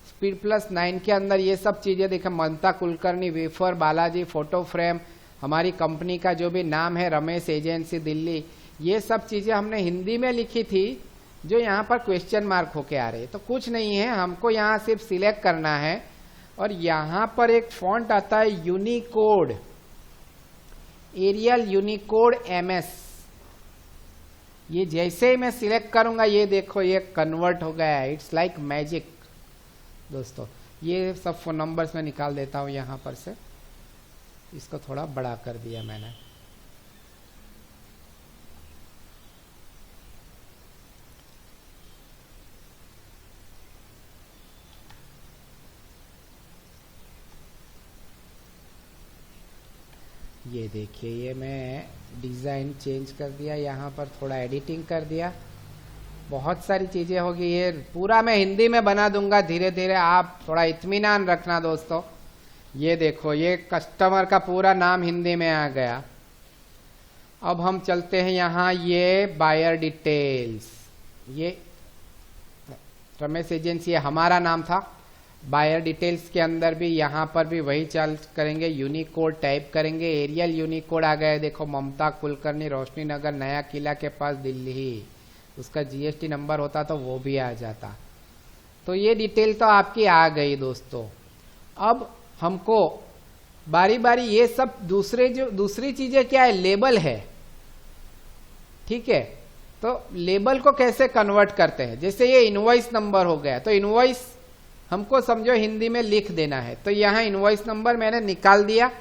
स्पीड प्लस 9 के अंदर। ये सब चीजें देखें, Mamta Kulkarni, wafer, Balaji, photo frame, हमारी कंपनी का जो भी नाम है, रमेश एजेंसी दिल्ली, ये सब चीजें हमने हिंदी में लिखी थी जो यहाँ पर क्वेश्चन मार्क होके आ रही है। तो कुछ नहीं है, हमको यहाँ सिर्फ सिलेक्ट करना है और यहाँ पर एक फॉन्ट आता है यूनिकोड, एरियल यूनिकोड MS। ये जैसे ही मैं सिलेक्ट करूंगा ये देखो ये कन्वर्ट हो गया है। इट्स लाइक मैजिक दोस्तों। ये सब फोन नंबर्स में निकाल देता हूं यहाँ पर से, इसको थोड़ा बड़ा कर दिया मैंने। ये देखिए ये मैं डिज़ाइन चेंज कर दिया, यहाँ पर थोड़ा एडिटिंग कर दिया, बहुत सारी चीज़ें होगी। ये पूरा मैं हिंदी में बना दूंगा धीरे धीरे, आप थोड़ा इत्मीनान रखना दोस्तों। ये देखो ये कस्टमर का पूरा नाम हिंदी में आ गया। अब हम चलते हैं यहाँ, ये बायर डिटेल्स, ये रमेश एजेंसी हमारा नाम था। बायर डिटेल्स के अंदर भी यहाँ पर भी वही चाल करेंगे, यूनिकोड टाइप करेंगे। एरियल यूनिकोड आ गया है, देखो ममता कुलकर्णी, रोशनी नगर, नया किला के पास, दिल्ली। उसका जीएसटी नंबर होता तो वो भी आ जाता। तो ये डिटेल तो आपकी आ गई दोस्तों। अब हमको बारी बारी ये सब दूसरी चीजें क्या है, लेबल है, ठीक है। तो लेबल को कैसे कन्वर्ट करते हैं, जैसे ये इनवॉइस नंबर हो गया, तो इनवॉइस हमको समझो हिंदी में लिख देना है, तो यहां इनवॉइस नंबर मैंने निकाल दिया।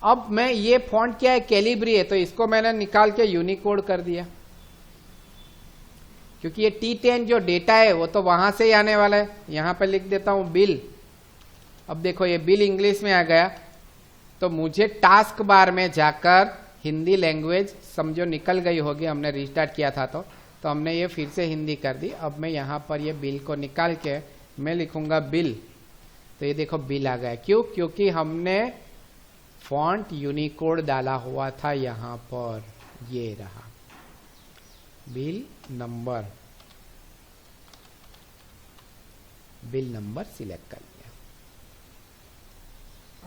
अब मैं ये फॉन्ट क्या है, कैलिब्री है, तो इसको मैंने निकाल के यूनिकोड कर दिया, क्योंकि ये T10 जो डेटा है वो तो वहां से ही आने वाला है। यहां पे लिख देता हूं बिल। अब देखो ये बिल इंग्लिश में आ गया, तो मुझे टास्क बार में जाकर हिंदी लैंग्वेज समझो निकल गई होगी, हमने रिस्टार्ट किया था तो हमने ये फिर से हिंदी कर दी। अब मैं यहाँ पर ये बिल को निकाल के मैं लिखूंगा बिल, तो ये देखो बिल आ गया। क्यों? क्योंकि हमने फॉन्ट यूनिकोड डाला हुआ था यहाँ पर, ये रहा bill number, bill number select कर लिया।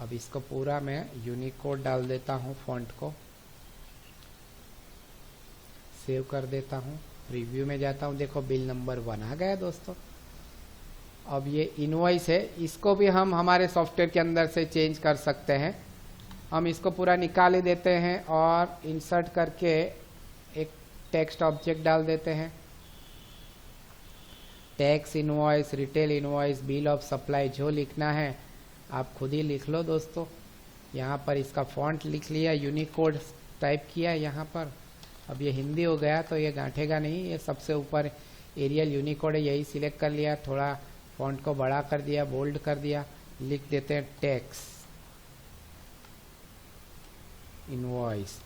अब इसको पूरा मैं यूनिकोड डाल देता हूँ, फॉन्ट को सेव कर देता हूँ, प्रीव्यू में जाता हूँ, देखो बिल नंबर 1 आ गया दोस्तों। अब ये इनवॉइस है, इसको भी हम हमारे सॉफ्टवेयर के अंदर से चेंज कर सकते हैं। हम इसको पूरा निकाल ही देते हैं और इंसर्ट करके एक टेक्स्ट ऑब्जेक्ट डाल देते हैं। Tax invoice, retail invoice, bill of supply, जो लिखना है आप खुद ही लिख लो दोस्तों। यहाँ पर इसका फॉन्ट लिख लिया, यूनिकोड टाइप किया यहाँ पर। अब ये हिंदी हो गया तो ये गांठेगा नहीं, ये सबसे ऊपर एरियल यूनिकोड है, यही सिलेक्ट कर लिया, थोड़ा फॉन्ट को बड़ा कर दिया, बोल्ड कर दिया, लिख देते हैं टैक्स इनवॉइस।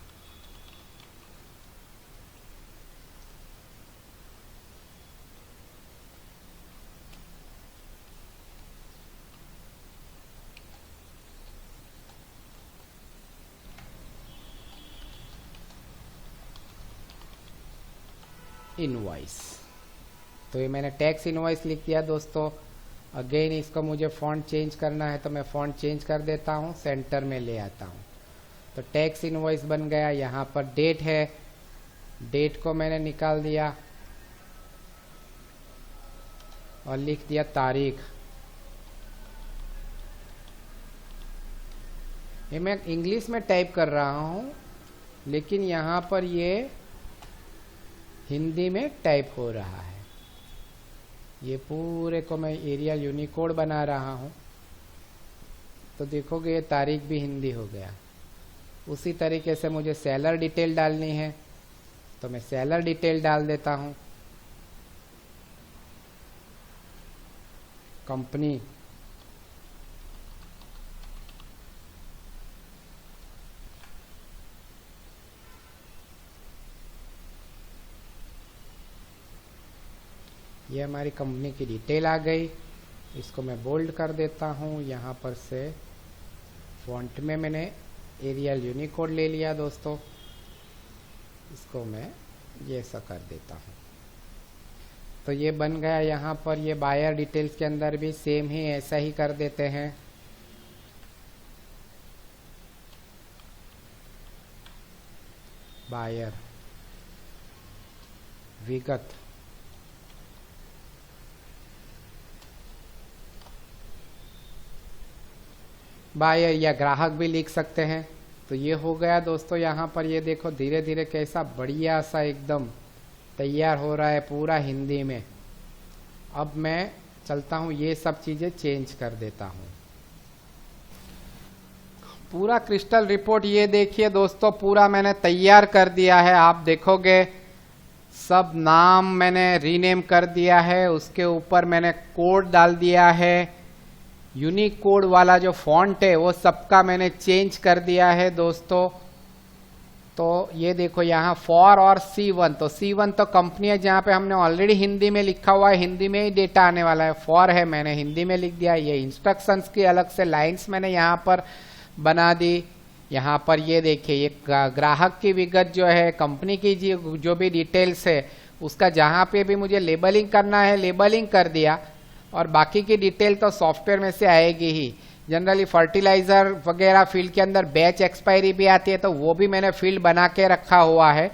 इनवॉइस, तो ये मैंने टैक्स इनवॉइस लिख दिया दोस्तों। अगेन इसको मुझे फॉन्ट चेंज करना है, तो मैं फॉन्ट चेंज कर देता हूँ, सेंटर में ले आता हूँ, तो टैक्स इनवॉइस बन गया। यहाँ पर डेट है, डेट को मैंने निकाल दिया और लिख दिया तारीख। ये मैं इंग्लिश में टाइप कर रहा हूँ, लेकिन यहाँ पर ये हिंदी में टाइप हो रहा है। ये पूरे को मैं एरियल यूनिकोड बना रहा हूँ, तो देखोगे ये तारीख भी हिंदी हो गया। उसी तरीके से मुझे सेलर डिटेल डालनी है, तो मैं सेलर डिटेल डाल देता हूँ। कंपनी, ये हमारी कंपनी की डिटेल आ गई। इसको मैं बोल्ड कर देता हूँ। यहाँ पर से फॉन्ट में मैंने एरियल यूनिकोड ले लिया दोस्तों, इसको मैं ये ऐसा कर देता हूँ, तो ये बन गया। यहाँ पर ये बायर डिटेल्स के अंदर भी सेम ही ऐसा ही कर देते हैं। बायर विगत, बायर या ग्राहक भी लिख सकते हैं। तो ये हो गया दोस्तों। यहाँ पर ये देखो धीरे धीरे कैसा बढ़िया सा एकदम तैयार हो रहा है पूरा हिंदी में। अब मैं चलता हूँ, ये सब चीज़ें चेंज कर देता हूँ। पूरा क्रिस्टल रिपोर्ट ये देखिए दोस्तों, पूरा मैंने तैयार कर दिया है। आप देखोगे सब नाम मैंने रीनेम कर दिया है, उसके ऊपर मैंने कोड डाल दिया है। यूनिक कोड वाला जो फॉन्ट है वो सबका मैंने चेंज कर दिया है दोस्तों। तो ये देखो यहाँ फॉर और C1, तो C1 तो कंपनी है जहाँ पे हमने ऑलरेडी हिंदी में लिखा हुआ है, हिंदी में ही डेटा आने वाला है। फॉर है मैंने हिंदी में लिख दिया। ये इंस्ट्रक्शंस की अलग से लाइंस मैंने यहाँ पर बना दी। यहाँ पर ये देखिए ये ग्राहक की विगत जो है, कंपनी की जो भी डिटेल्स है उसका जहाँ पे भी मुझे लेबलिंग करना है लेबलिंग कर दिया। और बाकी की डिटेल तो सॉफ्टवेयर में से आएगी ही। जनरली फर्टिलाइजर वगैरह फील्ड के अंदर बैच एक्सपायरी भी आती है, तो वो भी मैंने फील्ड बना के रखा हुआ है।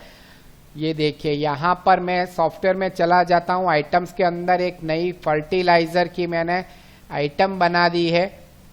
ये देखिए यहाँ पर मैं सॉफ्टवेयर में चला जाता हूँ, आइटम्स के अंदर एक नई फर्टिलाइजर की मैंने आइटम बना दी है,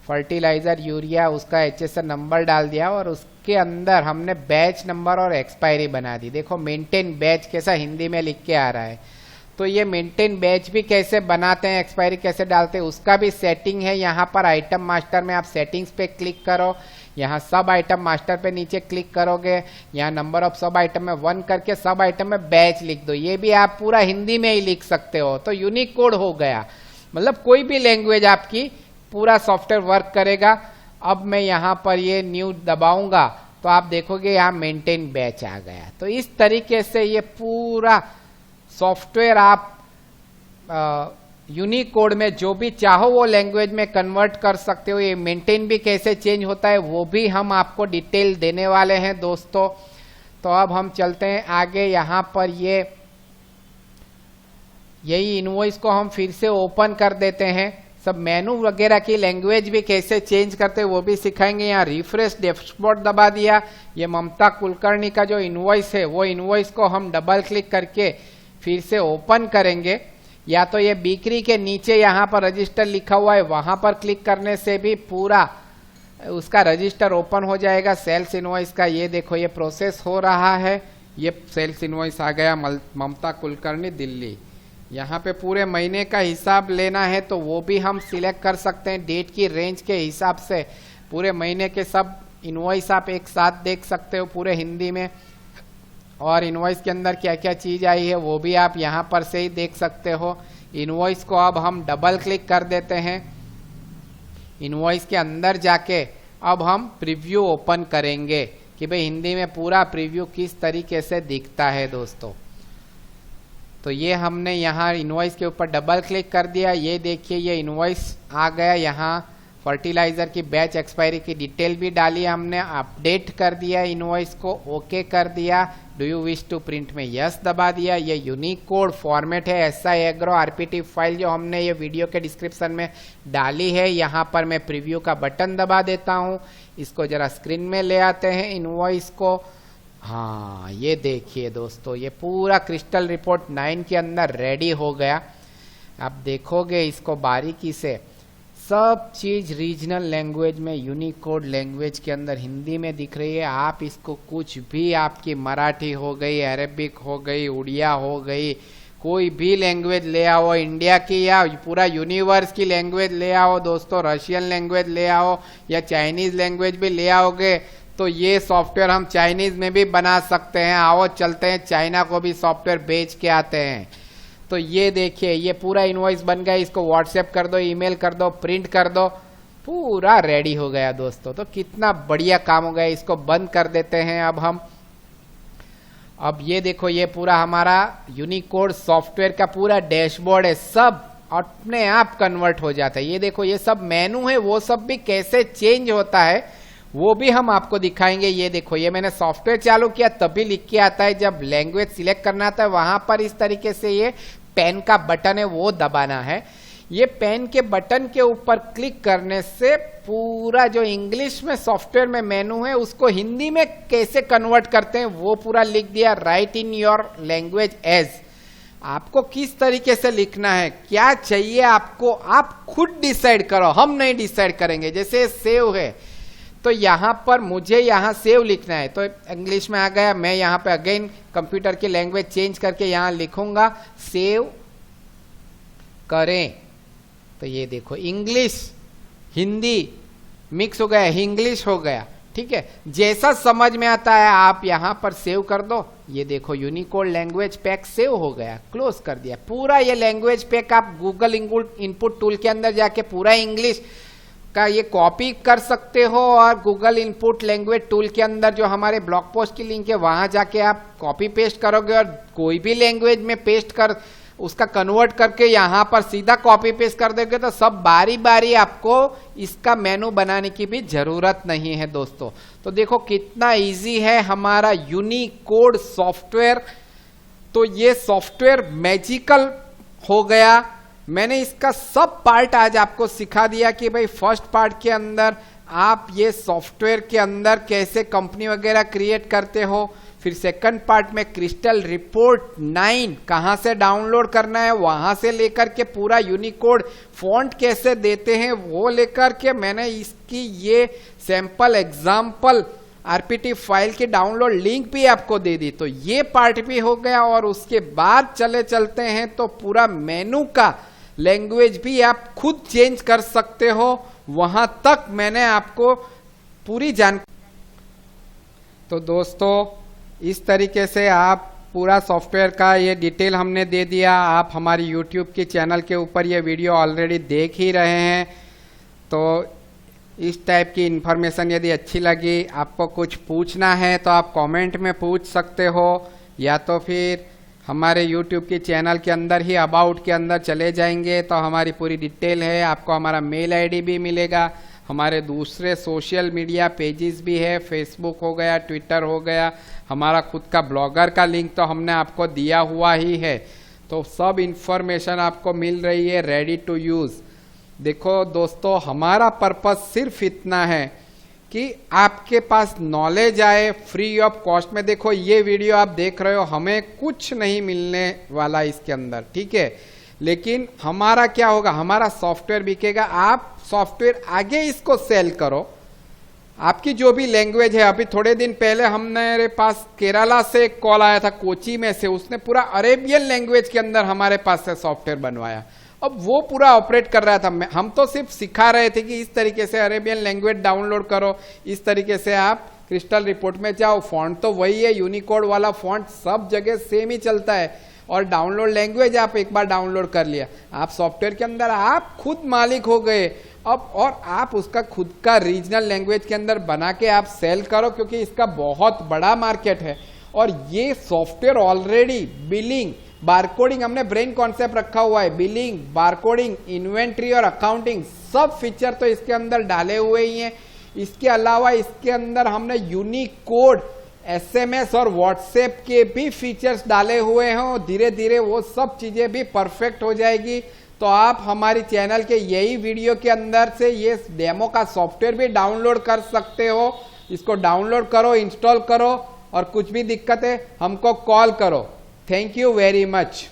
फर्टिलाइजर यूरिया, उसका HSN नंबर डाल दिया और उसके अंदर हमने बैच नंबर और एक्सपायरी बना दी। देखो मेंटेन बैच कैसा हिंदी में लिख के आ रहा है। तो ये मेंटेन बैच भी कैसे बनाते हैं, एक्सपायरी कैसे डालते हैं, उसका भी सेटिंग है। यहाँ पर आइटम मास्टर में आप सेटिंग्स पे क्लिक करो, यहाँ सब आइटम मास्टर पे नीचे क्लिक करोगे, यहाँ नंबर ऑफ सब आइटम में 1 करके सब आइटम में बैच लिख दो। ये भी आप पूरा हिंदी में ही लिख सकते हो, तो यूनिक कोड हो गया। मतलब कोई भी लैंग्वेज आपकी पूरा सॉफ्टवेयर वर्क करेगा। अब मैं यहाँ पर ये न्यू दबाऊंगा तो आप देखोगे यहाँ मेंटेन बैच आ गया। तो इस तरीके से ये पूरा सॉफ्टवेयर आप यूनिक कोड में जो भी चाहो वो लैंग्वेज में कन्वर्ट कर सकते हो। ये मेंटेन भी कैसे चेंज होता है वो भी हम आपको डिटेल देने वाले हैं दोस्तों। तो अब हम चलते हैं आगे। यहाँ पर यही इनवॉइस को हम फिर से ओपन कर देते हैं। सब मेनू वगैरह की लैंग्वेज भी कैसे चेंज करते हैं वो भी सिखाएंगे। यहाँ रिफ्रेश डैशबोर्ड दबा दिया। ये ममता कुलकर्णी का जो इनवॉइस है वो इनवॉइस को हम डबल क्लिक करके फिर से ओपन करेंगे, या तो ये बिक्री के नीचे यहाँ पर रजिस्टर लिखा हुआ है वहां पर क्लिक करने से भी पूरा उसका रजिस्टर ओपन हो जाएगा सेल्स इनवॉइस का। ये देखो ये प्रोसेस हो रहा है, ये सेल्स इनवॉइस आ गया ममता कुलकर्णी दिल्ली। यहाँ पे पूरे महीने का हिसाब लेना है तो वो भी हम सिलेक्ट कर सकते हैं। डेट की रेंज के हिसाब से पूरे महीने के सब इनवॉइस आप एक साथ देख सकते हो पूरे हिंदी में, और इनवॉइस के अंदर क्या क्या चीज आई है वो भी आप यहाँ पर से ही देख सकते हो। इनवॉइस को अब हम डबल क्लिक कर देते हैं। इनवॉइस के अंदर जाके अब हम प्रीव्यू ओपन करेंगे कि भाई हिंदी में पूरा प्रीव्यू किस तरीके से दिखता है दोस्तों। तो ये हमने यहाँ इनवॉइस के ऊपर डबल क्लिक कर दिया। ये देखिए ये इनवॉइस आ गया। यहाँ फर्टिलाइजर की बैच एक्सपायरी की डिटेल भी डाली हमने, अपडेट कर दिया इनवॉइस को, ओके कर दिया। Do you wish to print में यस दबा दिया। ये यूनिक कोड फॉर्मेट है SI एग्रो RPT फाइल जो हमने ये वीडियो के डिस्क्रिप्शन में डाली है। यहाँ पर मैं प्रीव्यू का बटन दबा देता हूँ। इसको जरा स्क्रीन में ले आते हैं इनवॉइस को। हाँ ये देखिए दोस्तों ये पूरा क्रिस्टल रिपोर्ट 9 के अंदर रेडी हो गया। आप देखोगे इसको बारीकी से, सब चीज रीजनल लैंग्वेज में यूनिकोड लैंग्वेज के अंदर हिंदी में दिख रही है। आप इसको कुछ भी, आपकी मराठी हो गई, अरेबिक हो गई, उड़िया हो गई, कोई भी लैंग्वेज ले आओ, इंडिया की या पूरा यूनिवर्स की लैंग्वेज ले आओ दोस्तों, रशियन लैंग्वेज ले आओ या चाइनीज लैंग्वेज भी ले आओगे तो ये सॉफ्टवेयर हम चाइनीज में भी बना सकते हैं। आओ चलते हैं चाइना को भी सॉफ्टवेयर बेच के आते हैं। तो ये देखिए ये पूरा इनवॉइस बन गया। इसको व्हाट्सएप कर दो, ईमेल कर दो, प्रिंट कर दो, पूरा रेडी हो गया दोस्तों। तो कितना बढ़िया काम हो गया। इसको बंद कर देते हैं अब हम। अब ये देखो ये पूरा हमारा यूनिकोड सॉफ्टवेयर का पूरा डैशबोर्ड है, सब अपने आप कन्वर्ट हो जाता है। ये देखो ये सब मेनू है, वो सब भी कैसे चेंज होता है वो भी हम आपको दिखाएंगे। ये देखो ये मैंने सॉफ्टवेयर चालू किया तभी लिख के आता है, जब लैंग्वेज सिलेक्ट करना आता है वहां पर इस तरीके से ये पेन का बटन है वो दबाना है। ये पेन के बटन के ऊपर क्लिक करने से पूरा जो इंग्लिश में सॉफ्टवेयर में मेनू है उसको हिंदी में कैसे कन्वर्ट करते हैं वो पूरा लिख दिया। Write in your language as, आपको किस तरीके से लिखना है, क्या चाहिए आपको, आप खुद डिसाइड करो, हम नहीं डिसाइड करेंगे। जैसे सेव है तो यहाँ पर मुझे यहाँ सेव लिखना है तो इंग्लिश में आ गया। मैं यहाँ पे अगेन कंप्यूटर की लैंग्वेज चेंज करके यहाँ लिखूंगा सेव करें। तो ये देखो इंग्लिश हिंदी मिक्स हो गया, इंग्लिश हो गया। ठीक है, जैसा समझ में आता है आप यहाँ पर सेव कर दो। ये देखो यूनिकोड लैंग्वेज पैक सेव हो गया, क्लोज कर दिया। पूरा ये लैंग्वेज पैक आप गूगल इनपुट टूल के अंदर जाके पूरा इंग्लिश का ये कॉपी कर सकते हो, और गूगल इनपुट लैंग्वेज टूल के अंदर जो हमारे ब्लॉग पोस्ट की लिंक है वहां जाके आप कॉपी पेस्ट करोगे और कोई भी लैंग्वेज में पेस्ट कर उसका कन्वर्ट करके यहाँ पर सीधा कॉपी पेस्ट कर दोगे तो सब बारी बारी आपको इसका मेनू बनाने की भी जरूरत नहीं है दोस्तों। तो देखो कितना इजी है हमारा यूनिकोड सॉफ्टवेयर। तो ये सॉफ्टवेयर मैजिकल हो गया। मैंने इसका सब पार्ट आज आपको सिखा दिया कि भाई फर्स्ट पार्ट के अंदर आप ये सॉफ्टवेयर के अंदर कैसे कंपनी वगैरह क्रिएट करते हो, फिर सेकंड पार्ट में क्रिस्टल रिपोर्ट 9 कहां से डाउनलोड करना है, वहां से लेकर के पूरा यूनिकोड फॉन्ट कैसे देते हैं वो लेकर के मैंने इसकी ये सैंपल एग्जाम्पल आरपीटी फाइल की डाउनलोड लिंक भी आपको दे दी। तो ये पार्ट भी हो गया और उसके बाद चलते हैं तो पूरा मेनू का लैंग्वेज भी आप खुद चेंज कर सकते हो, वहां तक मैंने आपको पूरी जानकारी। तो दोस्तों इस तरीके से आप पूरा सॉफ्टवेयर का ये डिटेल हमने दे दिया। आप हमारी यूट्यूब के चैनल के ऊपर ये वीडियो ऑलरेडी देख ही रहे हैं। तो इस टाइप की इन्फॉर्मेशन यदि अच्छी लगी, आपको कुछ पूछना है तो आप कमेंट में पूछ सकते हो, या तो फिर हमारे यूट्यूब के चैनल के अंदर ही अबाउट के अंदर चले जाएंगे तो हमारी पूरी डिटेल है। आपको हमारा मेल आईडी भी मिलेगा, हमारे दूसरे सोशल मीडिया पेजेस भी है, फेसबुक हो गया, ट्विटर हो गया, हमारा खुद का ब्लॉगर का लिंक तो हमने आपको दिया हुआ ही है। तो सब इन्फॉर्मेशन आपको मिल रही है रेडी टू यूज़। देखो दोस्तों, हमारा पर्पस सिर्फ इतना है कि आपके पास नॉलेज आए फ्री ऑफ कॉस्ट में। देखो ये वीडियो आप देख रहे हो, हमें कुछ नहीं मिलने वाला इसके अंदर, ठीक है, लेकिन हमारा क्या होगा, हमारा सॉफ्टवेयर बिकेगा। आप सॉफ्टवेयर आगे इसको सेल करो, आपकी जो भी लैंग्वेज है। अभी थोड़े दिन पहले हमने पास केरला से एक कॉल आया था, कोची में से, उसने पूरा अरेबियन लैंग्वेज के अंदर हमारे पास से सॉफ्टवेयर बनवाया। अब वो पूरा ऑपरेट कर रहा था, हम तो सिर्फ सिखा रहे थे कि इस तरीके से अरेबियन लैंग्वेज डाउनलोड करो, इस तरीके से आप क्रिस्टल रिपोर्ट में जाओ। फॉन्ट तो वही है, यूनिकोड वाला फॉन्ट सब जगह सेम ही चलता है, और डाउनलोड लैंग्वेज आप एक बार डाउनलोड कर लिया, आप सॉफ्टवेयर के अंदर आप खुद मालिक हो गए अब। और आप उसका खुद का रीजनल लैंग्वेज के अंदर बना के आप सेल करो, क्योंकि इसका बहुत बड़ा मार्केट है। और ये सॉफ्टवेयर ऑलरेडी बिलिंग, बारकोडिंग, हमने ब्रेन कॉन्सेप्ट रखा हुआ है, बिलिंग, बारकोडिंग, इन्वेंट्री और अकाउंटिंग, सब फीचर तो इसके अंदर डाले हुए ही हैं। इसके अलावा इसके अंदर हमने यूनिक कोड, SMS और व्हाट्सएप के भी फीचर्स डाले हुए हैं। धीरे धीरे वो सब चीजें भी परफेक्ट हो जाएगी। तो आप हमारी चैनल के यही वीडियो के अंदर से ये डेमो का सॉफ्टवेयर भी डाउनलोड कर सकते हो। इसको डाउनलोड करो, इंस्टॉल करो, और कुछ भी दिक्कत है हमको कॉल करो। Thank you very much.